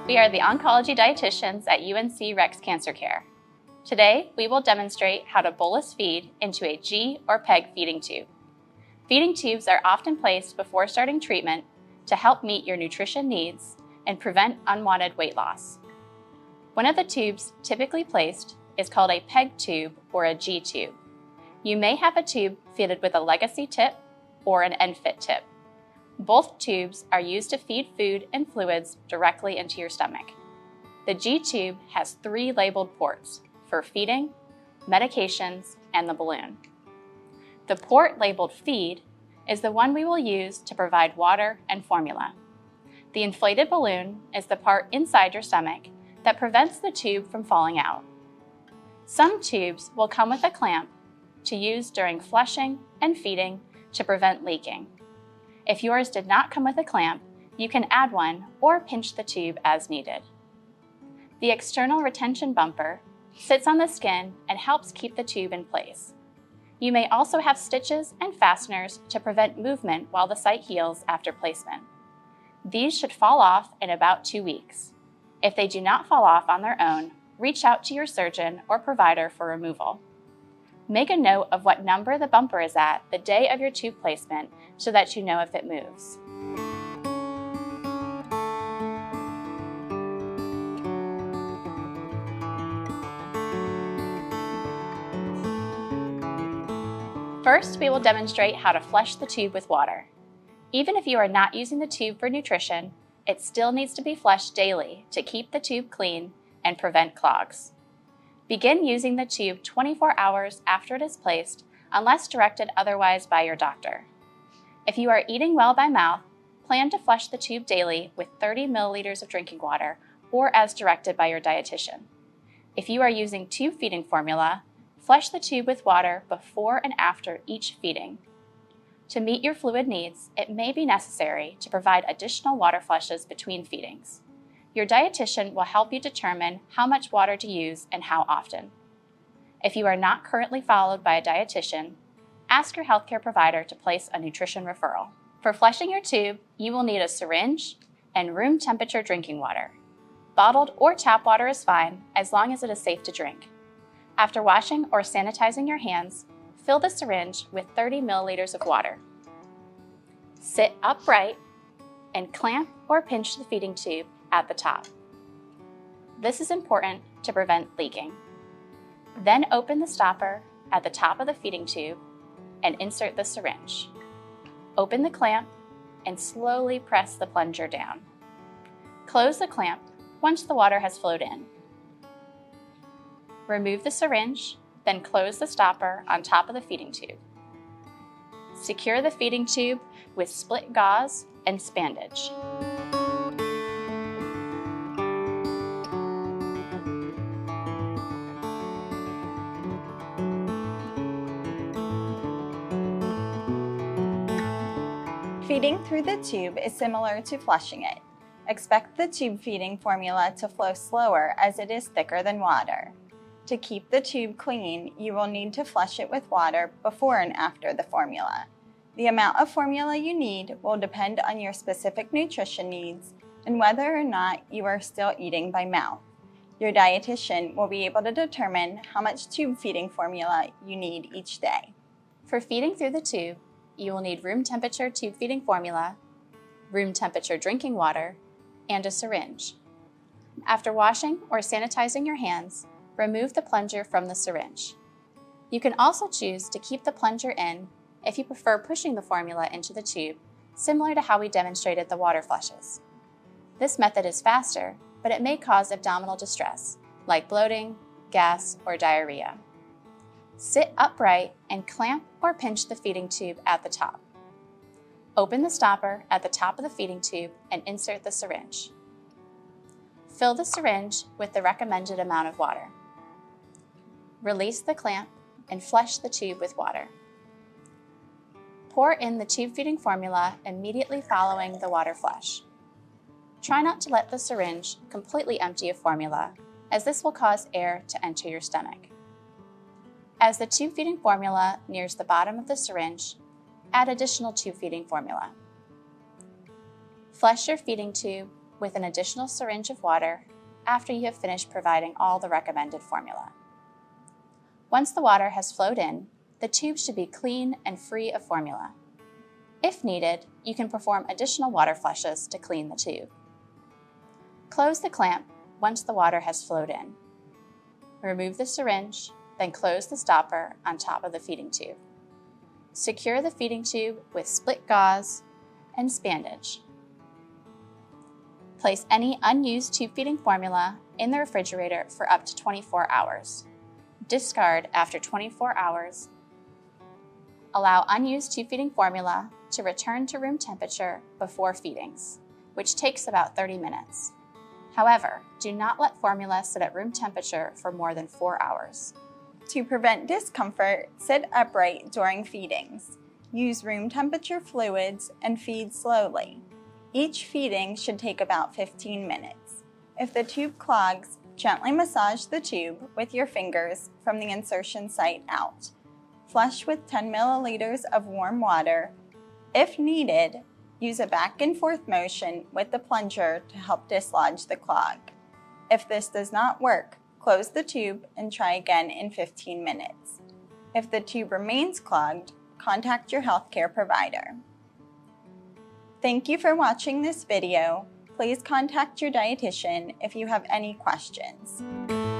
We are the oncology dietitians at UNC Rex Cancer Care. Today, we will demonstrate how to bolus feed into a G or PEG feeding tube. Feeding tubes are often placed before starting treatment to help meet your nutrition needs and prevent unwanted weight loss. One of the tubes typically placed is called a PEG tube or a G tube. You may have a tube fitted with a legacy tip or an ENFit tip. Both tubes are used to feed food and fluids directly into your stomach. The G tube has 3 labeled ports for feeding, medications, and the balloon. The port labeled feed is the one we will use to provide water and formula. The inflated balloon is the part inside your stomach that prevents the tube from falling out. Some tubes will come with a clamp to use during flushing and feeding to prevent leaking. If yours did not come with a clamp, you can add one or pinch the tube as needed. The external retention bumper sits on the skin and helps keep the tube in place. You may also have stitches and fasteners to prevent movement while the site heals after placement. These should fall off in about 2 weeks. If they do not fall off on their own, reach out to your surgeon or provider for removal. Make a note of what number the bumper is at the day of your tube placement so that you know if it moves. First, we will demonstrate how to flush the tube with water. Even if you are not using the tube for nutrition, it still needs to be flushed daily to keep the tube clean and prevent clogs. Begin using the tube 24 hours after it is placed, unless directed otherwise by your doctor. If you are eating well by mouth, plan to flush the tube daily with 30 milliliters of drinking water or as directed by your dietitian. If you are using tube feeding formula, flush the tube with water before and after each feeding. To meet your fluid needs, it may be necessary to provide additional water flushes between feedings. Your dietitian will help you determine how much water to use and how often. If you are not currently followed by a dietitian, ask your healthcare provider to place a nutrition referral. For flushing your tube, you will need a syringe and room temperature drinking water. Bottled or tap water is fine as long as it is safe to drink. After washing or sanitizing your hands, fill the syringe with 30 milliliters of water. Sit upright and clamp or pinch the feeding tube at the top. This is important to prevent leaking. Then open the stopper at the top of the feeding tube and insert the syringe. Open the clamp and slowly press the plunger down. Close the clamp once the water has flowed in. Remove the syringe, then close the stopper on top of the feeding tube. Secure the feeding tube with split gauze and spandage. Feeding through the tube is similar to flushing it. Expect the tube feeding formula to flow slower as it is thicker than water. To keep the tube clean, you will need to flush it with water before and after the formula. The amount of formula you need will depend on your specific nutrition needs and whether or not you are still eating by mouth. Your dietitian will be able to determine how much tube feeding formula you need each day. For feeding through the tube, you will need room temperature tube feeding formula, room temperature drinking water, and a syringe. After washing or sanitizing your hands, remove the plunger from the syringe. You can also choose to keep the plunger in if you prefer pushing the formula into the tube, similar to how we demonstrated the water flushes. This method is faster, but it may cause abdominal distress, like bloating, gas, or diarrhea. Sit upright and clamp or pinch the feeding tube at the top. Open the stopper at the top of the feeding tube and insert the syringe. Fill the syringe with the recommended amount of water. Release the clamp and flush the tube with water. Pour in the tube feeding formula immediately following the water flush. Try not to let the syringe completely empty of formula, as this will cause air to enter your stomach. As the tube feeding formula nears the bottom of the syringe, add additional tube feeding formula. Flush your feeding tube with an additional syringe of water after you have finished providing all the recommended formula. Once the water has flowed in, the tube should be clean and free of formula. If needed, you can perform additional water flushes to clean the tube. Close the clamp once the water has flowed in. Remove the syringe, then close the stopper on top of the feeding tube. Secure the feeding tube with split gauze and spandage. Place any unused tube feeding formula in the refrigerator for up to 24 hours. Discard after 24 hours. Allow unused tube feeding formula to return to room temperature before feedings, which takes about 30 minutes. However, do not let formula sit at room temperature for more than 4 hours. To prevent discomfort, sit upright during feedings. Use room temperature fluids and feed slowly. Each feeding should take about 15 minutes. If the tube clogs, gently massage the tube with your fingers from the insertion site out. Flush with 10 milliliters of warm water. If needed, use a back and forth motion with the plunger to help dislodge the clog. If this does not work, close the tube and try again in 15 minutes. If the tube remains clogged, contact your healthcare provider. Thank you for watching this video. Please contact your dietitian if you have any questions.